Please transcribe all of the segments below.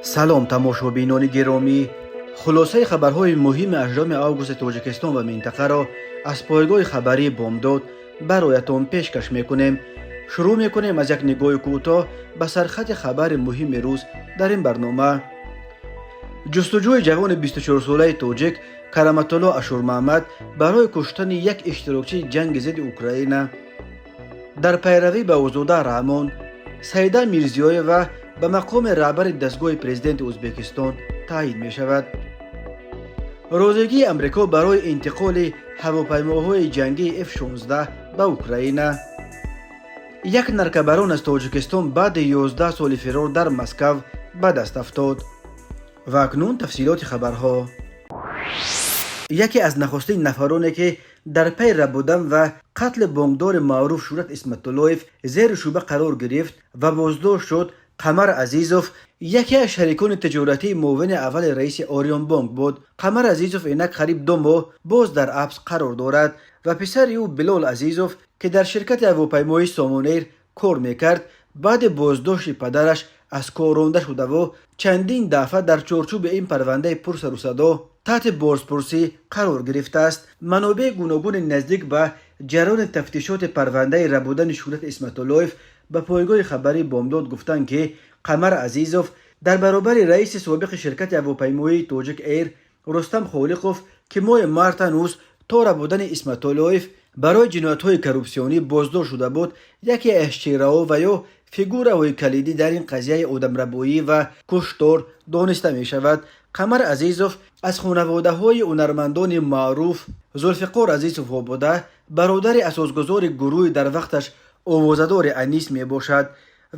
سلام تماشابینان گرامی، خلاصه خبرهای مهم 18 آگوست تاجیکستان و منطقه را از پایگاه خبری بامداد برایتان پیشکش میکنیم. شروع میکنیم از یک نگاه کوتاه به سرخط خبر مهم روز در این برنامه. جستجوی جوان 24 ساله تاجیک کرامت الله اشورمحمد برای کشتن یک اشتراکچی جنگ ضد اوکراین. در پیروی به آزاده رحمان، سیده میرزیایووا به مقام رهبر دستگاه پرزیدنت ازبکستان تعیین می شود. روزگی امریکا برای انتقال هواپیماهای جنگی F-16 به اوکراین. یک نرکبران از تاجیکستان بعد 11 سال فرار در مسکو به دست افتاد. و اکنون تفصیلات خبرها. یکی از نخستین نفرانی که در پی ربودن و قتل بانکدار معروف شورت اسمتالایف زیر شبهه قرار گرفت و بازداشت شد، قمر عزیزوف یکی از شریکان تجارتی معاون اول رئیس آریان بانک بود. قمر عزیزوف اینک قریب 2 ماه باز در حبس قرار دارد و پسر او بلال عزیزوف که در شرکت هواپیمایی سامونیر کار میکرد، بعد بازداشت پدرش از کار رانده شده و چندین دفعه در چارچوب این پرونده پرسر و صدا تحت بازپرسی قرار گرفته است. منابع گوناگون نزدیک به جریان تفتیشات پرونده ربودن شورت اسمتالایف به پایگاه خبری بامداد گفتند که قمر عزیزوف در برابر رئیس سابق شرکت هواپیمایی تاجیک ایر رستم خالقوف که ماه مارت هنوز تا ربودن اسمتالایف برای جنایت‌های کروپسیونی بازداشت شده بود، یکی از چهره‌ها و یا فیگورهای کلیدی در این قضیه آدمربایی و کشتار دانسته می شود. قمر عزیزوف از خانواده‌های هنرمندان معروف ذوالفقار عزیزوف بوده، برادر اساسگذار گروه در وقتش آوازدار انیس می باشد،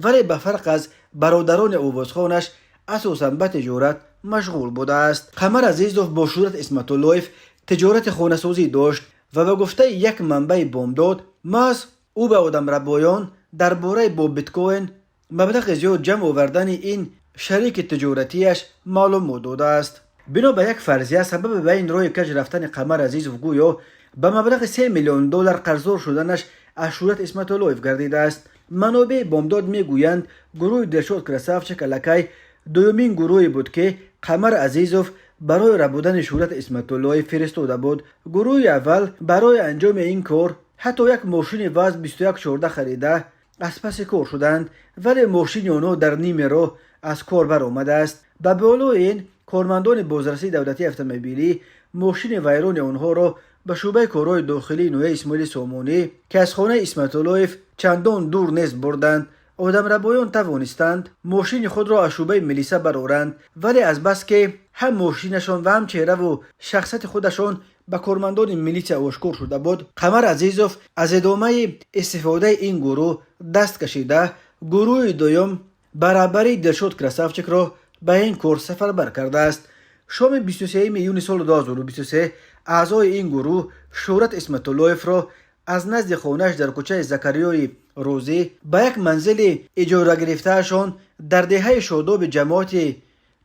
ولی به فرق از برادران آوازخوانش اساساً به تجارت مشغول بوده است. قمر عزیزوف با شورت اسمتالایف تجارت خانه‌سازی داشت و به گفته یک منبع بامداد محض او به آدمربایان درباره با بیت کوین مبلغ زیاد جمع آوردن این شریک تجارتیش معلوم داده است. بنا به یک فرضیه سبب به این راه کج رفتن قمر عزیزوف گویا به مبلغ 3 میلیون دلار قرضدار شدنش از شورت اسمتالایف گردیده است. منابع بامداد میگویند گروه درشاد کراسافچک الکی دومین گروهی بود که قمر عزیزوف برای ربودن شورت اسمتالایف فرستاده بود. گروه اول برای انجام این کار حتی یک ماشین واز 2114 خریده از پس کار شدند، ولی ماشین آنها در نیمه راه از کار برآمده است. به بالا این کارمندان بازرسی دولتی اتومبیلی ماشین ویران آنها را به شعبه کارهای داخلی نوع اسماعیل سامونی که از خانه اسمتالایف چندان دور نیست بردند. آدمربایان توانستند ماشین خود را از شعبه ملیسا برآورند، ولی از بس که هم ماشینشان و هم چهره و شخصیت خودشان به کارمندان میلیسا آشکار شده بود، قمر عزیزوف از ادامه استفاده این گروه دست کشیده گروه دوم برابری درشاد کراسافچک را به این کار سفربر کرده است. شام 23 میلیون سال 2023 اعضای این گروه شورت اسمتالایف را از نزد خانه‌اش در کوچه زکریای روزی به یک منزل اجاره گرفتهشان در دهه شاداب جماعت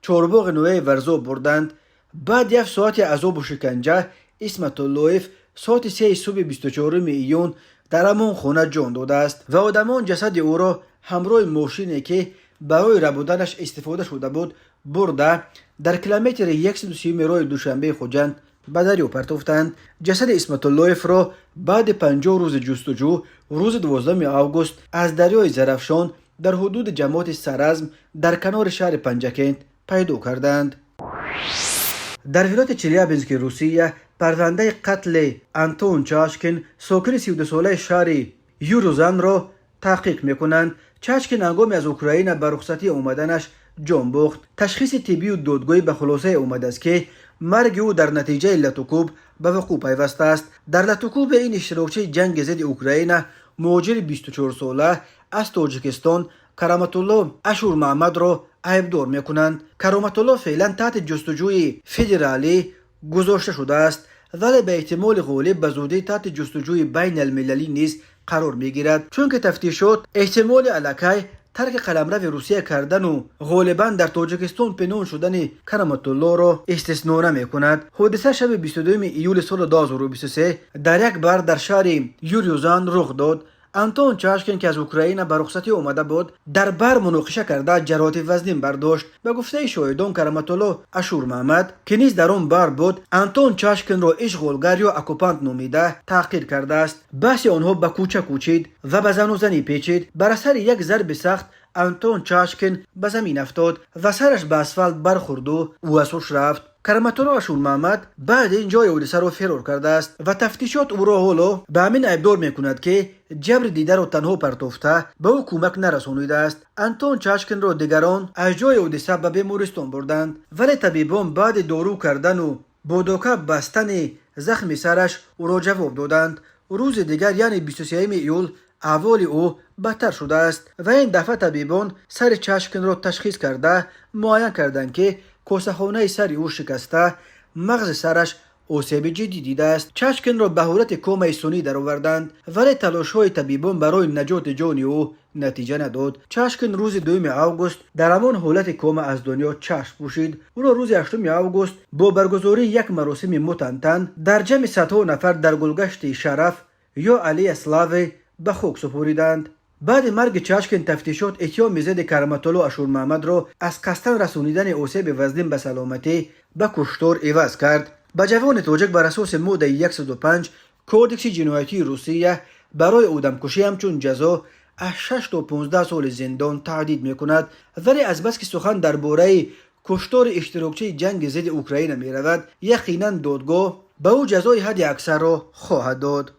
چهارباغ نوع ورزا بردند. بعد یک ساعت عذاب و شکنجه اسمتالایف ساعت 3 صبح 24 ایون در همان خانه جان داده است و آدمان جسد او را همراه ماشینی که برای ربودنش استفاده شده بود برده در کیلومتر 130 راه دوشنبه خوجند به دریا پرتافتند. جسد اسمتالایف را بعد 50 روز جستجو روز 12 آگوست از دریای زرافشان در حدود جماعت سرزم در کنار شهر پنجکند پیدا کردند. در ولایت چلیابینسک روسیه پرونده قتل انتون چاشکین ساکن 32 ساله شهر یوروزان را تحقیق میکنند. چاشکین هنگامی از اوکراین به رخصتی آمدنش جان باخت. تشخیص طبی و دادگاهی به خلاصه آمده است که مرگ او در نتیجه لتوکوب به وقوع پیوسته است. در لتوکوب این اشتراکچی جنگ ضد اوکراین مهاجر 24 ساله از تاجیکستان کرامت الله اشورمحمد را عیبدار میکنند. کرامت الله فعلا تحت جستجوی فدرالی گذاشته شده است، ولی به احتمال غالب به زودی تحت جستجوی بین المللی نیز قرار میگیرد، چون که تفتیشات احتمال الکی ترک قلمرو روسیه کردن و غالبا در تاجیکستان پنهان شدن کرامت الله را استثنا نمیکند. حادثه شب 22 ایول سال 2023 در یک بار در شهر یوریوزان رخ داد. انتون چاشکین که از اوکراین به رخصتی اومده بود در بر مناقشه کرده جرات وزنین برداشت. به گفته شاهدان کرامت الله اشور محمد که نیز در اون بار بود، انتون چاشکین را اشغالگر یا اکوپانت نامیده تحقیر کرده است. بحث آنها به کوچه کوچید و به زن و زنی پیچید. بر اثر یک ضرب سخت انتون چاشکین به زمین افتاد و سرش به اسفالت برخورد و او از هوش رفت. کرامت الله اشور محمد بعد این جای حادثه را فرار کرده است و تفتیشات او را حالا به همین ابدار میکند که جبر دیده را تنها پرتافته به او کمک نرسانیده است. انتون چاشکین را دیگران از جای حادثه به بیمارستان بردند، ولی طبیبان بعد دارو کردن و با داکه بستن زخم سرش او را جواب دادند. روز دیگر یعنی 23 ایول احوال او بدتر شده است و این دفعه طبیبان سر چاشکین را تشخیص کرده معاین کردند که کوسه‌خانه سر او شکسته، مغز سرش آسیب جدی دیده است. چاشکین را به حالت کومای سنی درآوردند، ولی تلاش‌های طبیبان برای نجات جان او نتیجه نداد. چاشکین روز 2 آگوست در همان حالت کوما از دنیا چشم پوشید. او را روز 8 آگوست با برگزاری یک مراسم متنتن در جمع صدها نفر در گلگشت شرف یا علی اسلاو به خاک سپاریدند. بعد مرگ چاشکین تفتیشات اتهام ضد کرامت الله اشور محمد را از قصداً رسانیدن آسیب وزنین به سلامتی به کشتار عوض کرد. به جوان تاجک بر اساس ماده 105 کودکس جنایتی روسیه برای آدمکشی همچون جزا از 6 تا 15 سال زندان تهدید میکند، ولی از بس که سخن درباره کشتار اشتراکچی جنگ ضد اوکراین می رود، یقیناً دادگاه به او جزای حد اکثر را خواهد داد.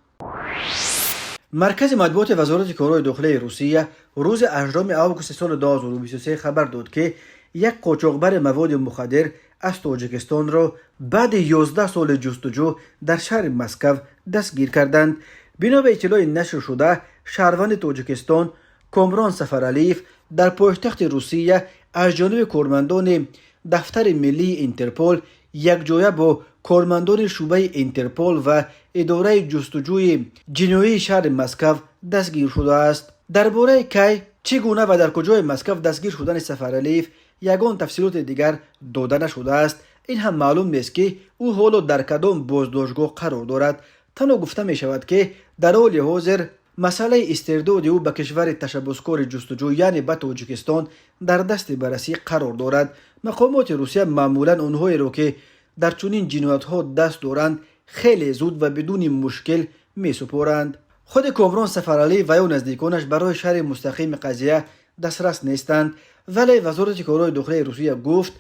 مرکز مطبوعات وزارت کارهای داخلی روسیه روز 18 آگوست سال 2023 خبر داد که یک قاچاقبر مواد مخدر از تاجیکستان را بعد 11 سال جستجو در شهر مسکو دستگیر کردند. بنا به اطلاع نشر شده، شهروند تاجیکستان کامران سفرعلیف در پایتخت روسیه از جانب کارمندان دفتر ملی اینترپول یک جایه با کارمندان شعبه اینترپول و اداره جستجوی جنایی شهر مسکو دستگیر شده است. درباره کی، چگونه و در کجای مسکو دستگیر شدن سفرعلیف یگان تفصیلات دیگر داده نشده است. این هم معلوم نیست که او حالا در کدام بازداشتگاه قرار دارد. تنها گفته می شود که در حال حاضر مسئله استرداد او به کشور تشبسکار جستجو یعنی به تاجیکستان در دست بررسی قرار دارد. مقامات روسیه معمولا اونهایی را که در چنین جنایت‌ها دست دارند خیلی زود و بدون مشکل می سپارند. خود کامران سفرعلی و یا نزدیکانش برای شرح مستقیم قضیه دسترس نیستند، ولی وزارت کارهای داخلی روسیه گفت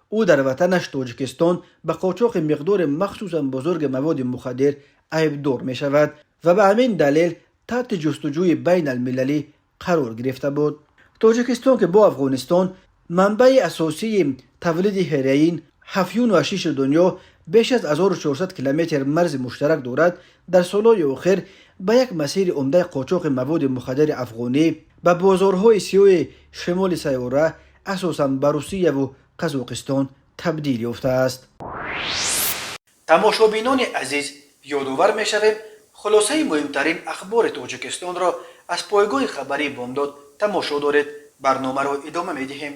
او در وطنش تاجیکستان به قاچاق مقدار مخصوصا بزرگ مواد مخدر عیبدار می شود و به همین دلیل تحت جستجوی بین المللی قرار گرفته بود. تاجیکستان که با افغانستان منبع اساسی تولید هروئین، افیون و حشیش دنیا بیش از 1400 کیلومتر مرز مشترک دارد، در سالهای اخیر به یک مسیر عمده قاچاق مواد مخدر افغانی به بازارهای سیاه شمال سیاره اساساً به روسیه و قزاقستان تبدیل یافته است. تماشابینان عزیز، یادآور می‌شویم خلاصه مهمترین اخبار تاجیکستان را از پایگاه خبری بامداد تماشا دارید. برنامه را ادامه می‌دهیم.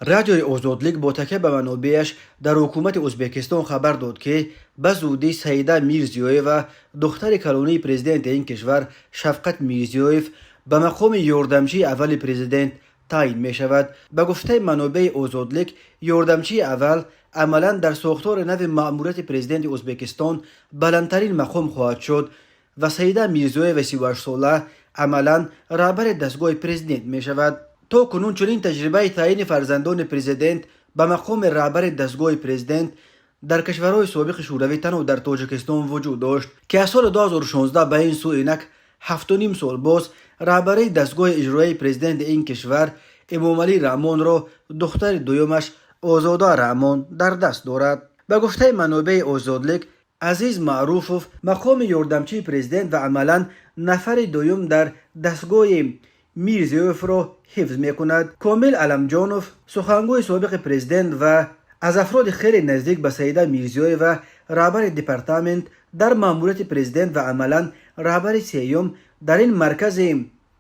رادیوی آزادلیگ با تکیه به منابعش در حکومت ازبکستان خبر داد که به زودی سیده میرزیویف دختر کلونی پرزیدنت این کشور شفقت میرزیویف به مقام یاردمچی اول پرزیدنت تعیین می شود. به گفته منابع آزادلیگ، یاردمچی اول عملا در ساختار نو مأموریت پرزیدنت ازبکستان بلندترین مقام خواهد شد و سیده میرزیویف 38 ساله عملا رهبر دستگاه پرزیدنت می شود. تا کنون چنین تجربه تعیین فرزندان پرزیدنت به مقام رهبر دستگاه پرزیدنت در کشورهای سابق شوروی تنها در تاجیکستان وجود داشت که از سال 2016 به این سو اینک 7.5 سال باز رهبری دستگاه اجرایی پرزیدنت این کشور امامعلی رحمان را دختر دویمش آزاده رحمان در دست دارد. به گفته منابع آزادلیگ، عزیز معروفوف مقام یاردمچی پرزیدنت و عملا نفر دوم در دستگاه میرزیوف را حفظ می کند. کامل علمجانوف سخنگوی سابق پرزیدنت و از افراد خیلی نزدیک به سیده میرزیویف و رهبر دپارتمنت در مأموریت پرزیدنت و عملا رهبر سیوم در این مرکز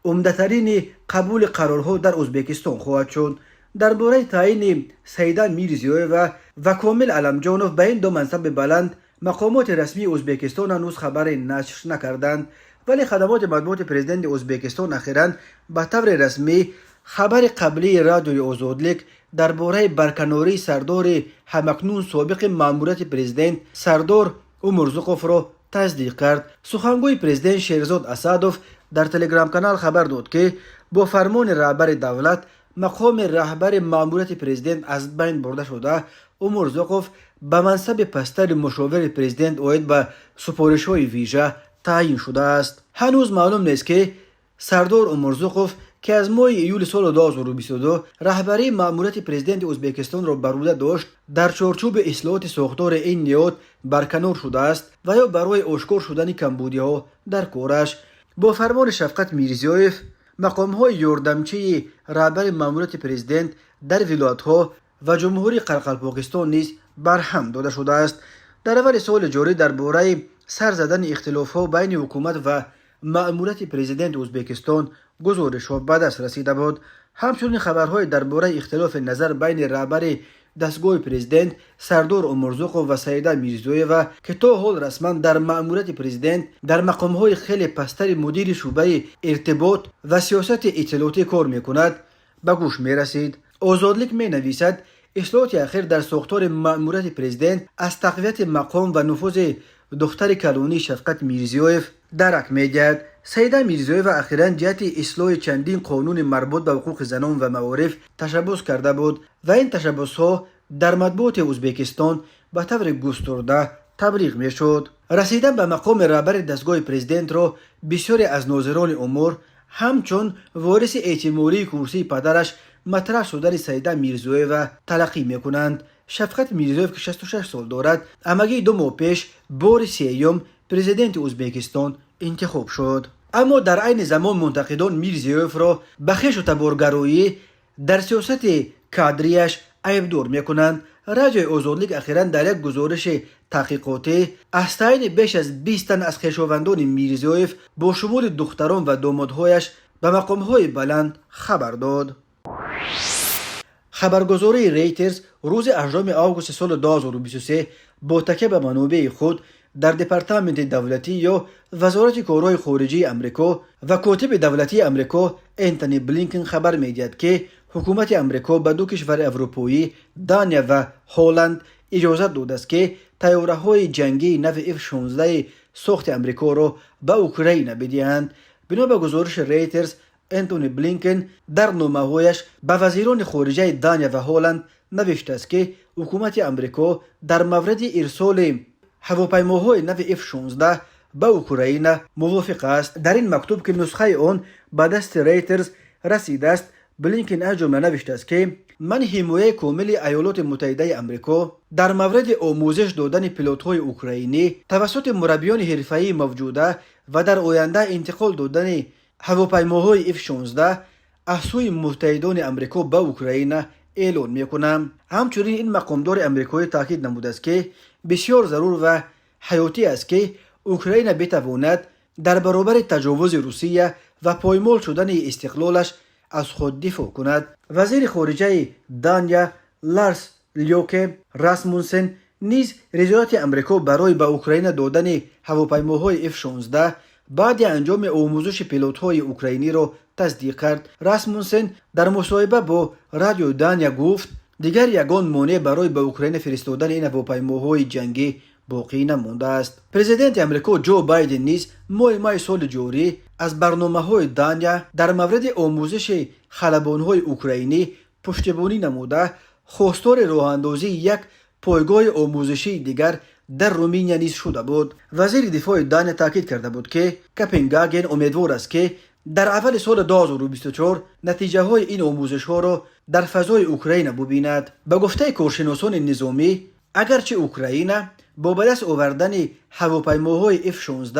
عمده‌ترین قبول قرارها در ازبکستان خواهد شد. درباره تعیین سیده میرزیویف و کامل علمجانوف به این دو منصب بلند مقامات رسمی ازبکستان هنوز خبر نشر نکردند، ولی خدمات مطبوعات پرزیدنت ازبکستان اخیراً به طور رسمی خبر قبلی رادیوی اوزودلیک درباره برکناری سردار همکنون سابق ماموریت پرزیدنت سردار اومورزوقوف را تصدیق کرد. سخنگوی پرزیدنت شیرزاد اسدوف در تلگرام کانال خبر داد که با فرمان رهبر دولت مقام رهبر ماموریت پرزیدنت از بین برده شده. اومورزوقوف به منصب پستر مشاور پرزیدنت اوید به سپارش‌های ویژه تعیین شده است. هنوز معلوم نیست که سردار اومورزوقوف که از ماه ایول سال 2022 رهبری ماموریت پرزیدنت ازبکستان را بر عهده داشت در چارچوب اصلاحات ساختار این نهاد برکنار شده است و یا برای آشکار شدن کمبودی‌ها در کارش. با فرمان شفقت میرزیویف مقام‌های یاردمچی رهبر ماموریت پرزیدنت در ولایت‌ها و جمهوری قرقلپاکستان نیز برهم داده شده است. در اول سال جاری درباره سر زدن اختلاف‌ها بین حکومت و ماموریت پرزیدنت ازبکستان گزارش‌ها به دست رسیده بود. همچنین خبرهای درباره اختلاف نظر بین رهبر دستگاه پرزیدنت سردار اومورزوقوف و سیده میرزیویوا که تا حال رسما در ماموریت پرزیدنت در مقام‌های خیلی پستر مدیر شعبه ارتباط و سیاست اطلاعاتی کار می‌کند به گوش می‌رسید. آزادلیک می‌نویسد اصلاحات اخیر در ساختار ماموریت پرزیدنت از تقویت مقام و نفوذ دختر کلونی شفقت میرزیویف درک می‌دهد. سیده میرزیویوا اخیراً جهت اصلاح چندین قانون مربوط به حقوق زنان و معارف تشبث کرده بود و این تشبث‌ها در مطبوعات ازبکستان به طور گسترده تبلیغ می‌شد. رسیدن به مقام رهبر دستگاه پرزیدنت را بسیاری از ناظران امور همچون وارث اعتباری کرسی پدرش مطرح شدن سیده میرزیویوا تلقی می‌کنند. شفقت میرزیویف که 66 سال دارد همگی 2 ماه پیش بار سیوم پرزیدنت ازبکستان انتخاب شد. اما در عین زمان منتقدان میرزیویف را به خش و تبارگرایی در سیاست کادریش عیبدار میکنند. رادیو آزادلیک اخیراً در یک گزارش تحقیقاتی از تعیین بیش از 20 تن از خویشاوندان میرزیویف با شمول دختران و دامادهایش به مقام‌های بلند خبر داد. خبرگزاری ریترز روز 8 آگوست سال 2023 با تکیه به منابع خود در دپارتمنت دولتی یا وزارت کارهای خارجی امریکا و کاتب دولتی امریکا انتونی بلینکن خبر می‌دهد که حکومت امریکا به 2 کشور اروپایی دانیا و هلند اجازه داده است که طیاره‌های جنگی نو F-16 ساخت امریکا را به اوکراین بدهند. بنا به گزارش ریترز انتونی بلینکن در نامه‌هایش به وزیران خارجه دانیا و هلند نوشته است که حکومت امریکا در مورد ارسال هواپیماهای نو F-16 به اوکراین موافق است. در این مکتوب که نسخه آن به دست ریترز رسیده است بلینکن از جمله نوشته است که من حمایت کامل ایالات متحده آمریکا در مورد آموزش دادن پیلوت‌های اوکراینی توسط مربیان حرفه‌ای موجوده و در آینده انتقال دادن هواپیماهای F-16 از سوی متحدان آمریکا به اوکراین اعلان می‌کنم. همچنین این مقامدار آمریکایی تاکید نموده است که بسیار ضرور و حیاتی است که اوکراین بتواند در برابر تجاوز روسیه و پایمال شدن استقلالش از خود دفاع کند. وزیر خارجه دانیا لارس لیوکه راسمونسن نیز رضایت آمریکا برای به اوکراین دادن هواپیماهای F-16 بعد انجام آموزش پیلوت‌های اوکراینی را تصدیق کرد. راسمونسن در مصاحبه با رادیو دانیا گفت دیگر یگان مانع برای به اوکراین فرستادن این هواپیماهای جنگی باقی نمانده است. پرزیدنت آمریکا جو بایدن نیز ماه سال جاری از برنامه‌های دانیا در مورد آموزش خلبان‌های اوکراینی پشتیبانی نموده خواستار راه‌اندازی یک پایگاه آموزشی دیگر در رومانیا نیز شده بود. وزیر دفاع دانیا تاکید کرده بود که کپنگاگن امیدوار است که در اول سال 2024 نتیجه های این آموزش ها را در فضای اوکراین ببیند. به گفته کارشناسان نظامی اگرچه اوکراین با به دست آوردن هواپیماهای F-16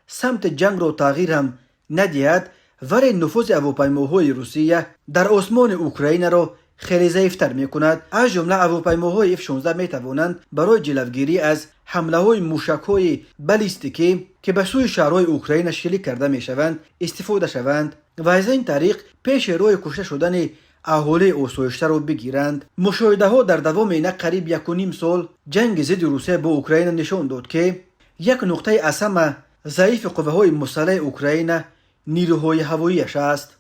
سمت جنگ را تغییر هم ندهد ولی نفوذ هواپیماهای روسیه در آسمان اوکراین را خیلی ضعیفتر می کند. از جمله هواپیماهای F-16 می توانند برای جلوگیری از حمله های موشک های بالیستیکی که به سوی شهرهای اوکراین شلیک کرده می شوند استفاده شوند و از این طریق پیش روی کشته شدن اهالی آسایشته را بگیرند. مشاهده ها در دوام این قریب 1.5 سال جنگ ضد روسیه با اوکراین نشان داد که یک نقطه اصم ضعیف قوه‌های مسلح اوکراین نیروهای هواییش است.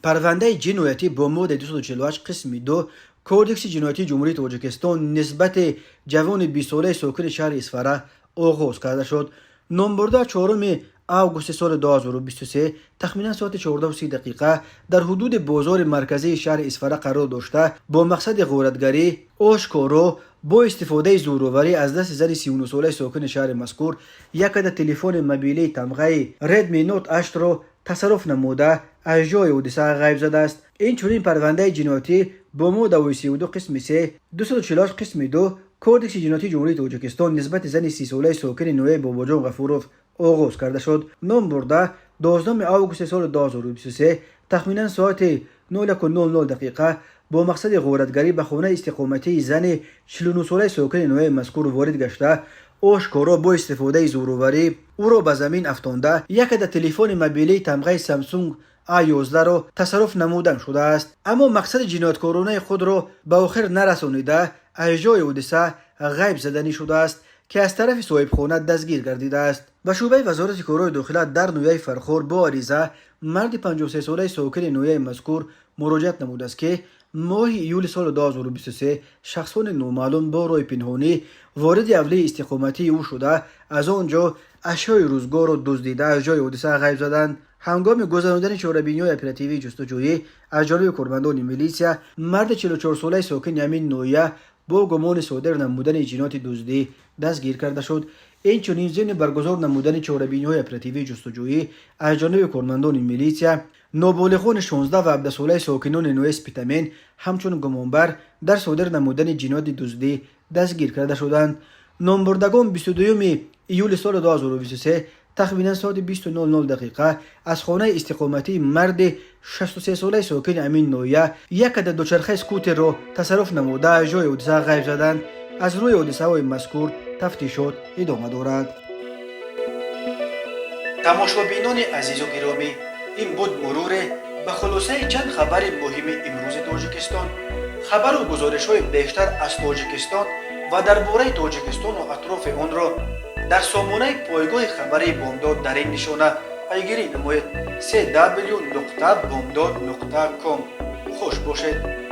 پرونده جنایتی با ماده 248 قسم 2 کودکس جنایتی جمهوری تاجیکستان نسبت جوان 20 ساله ساکن شهر اسفره آغاز کرده شد. نامبرده 4 آگوست سال 2023 تخمینا ساعت 14:30 دقیقه در حدود بازار مرکزی شهر اسفره قرار داشته با مقصد غارتگری آشکارا با استفاده زوراوری از دست زن 39 ساله ساکن شهر مذکور یک عدد تلفن موبیلی تمغه ردمی نوت 8 را تصرف نموده از جای حادثه غیب زده است. این چنین پرونده جنایتی با ماده 32 قسم 3 248 قسم 2 کودکس جنایتی جمهوری تاجیکستان نسبت زن 30 ساله ساکن نوی باباجان غفوروف آغاز کرده شد. نام برده 12 آگوست سال 2023 تخمینا ساعت 0:00 دقیقه با مقصد غارتگری به خانه استقامتی زن 49 ساله ساکن نوی مذکور وارد گشته آشکارا با استفاده زوراوری او را به زمین افکنده یک عدد تلفن موبیلی تمغه سامسونگ A11 را تصرف نمودن شده است. اما مقصد جنایتکارانه خود را به آخر نرسانیده از جای حادثه غیب زدنی شده است که از طرف صاحبخانه دستگیر گردیده است. به شعبه وزارت کارهای داخله در نویه فرخار با عریضه مرد 53 ساله ساکن نویه مذکور مراجعت نموده است که ماه ایول سال 2023 شخصان نامعلوم با راه پنهانی وارد حوله استقامتی او شده از آنجا اشیاء روزگار را دزدیده از جای حادثه غیب زدند. هنگام گذراندن چهاربینی‌های اپراتیوی جستجویی از جانب کارمندان میلیسیا مرد 44 ساله ساکن همین نویه با گمان صادر نمودن جنایت دزدی دستگیر کرده شد. این چنین ضمن برگزار نمودن چهاربینی‌های اپراتیوی جستجویی از جانب کارمندان میلیسیا نابالغان 16 و 17 ساله ساکنان نوع سپیتامین همچون گمانبر در صادر نمودن جنایت دزدی دستگیر کرده شدند. نامبردگان 22 ایول سال 2023 تخمینا ساعت 20:00 دقیقه از خانه استقامتی مرد 63 ساله ساکن امین نویه یک عدد دوچرخه اسکوتر را تصرف نموده از جای حادثه غیب زدند. از روی حادثه های مذکور تفتیشات ادامه دارد. تماشابینان عزیز و گرامی، این بود مرور به خلاصه چند خبر مهم امروز تاجیکستان. خبر و گزارش های بیشتر از تاجیکستان و درباره تاجیکستان و اطراف آن را در سامانه پایگاه خبری بامداد در این نشانه پیگیری نمایید: www.bomdad.com. خوش باشید.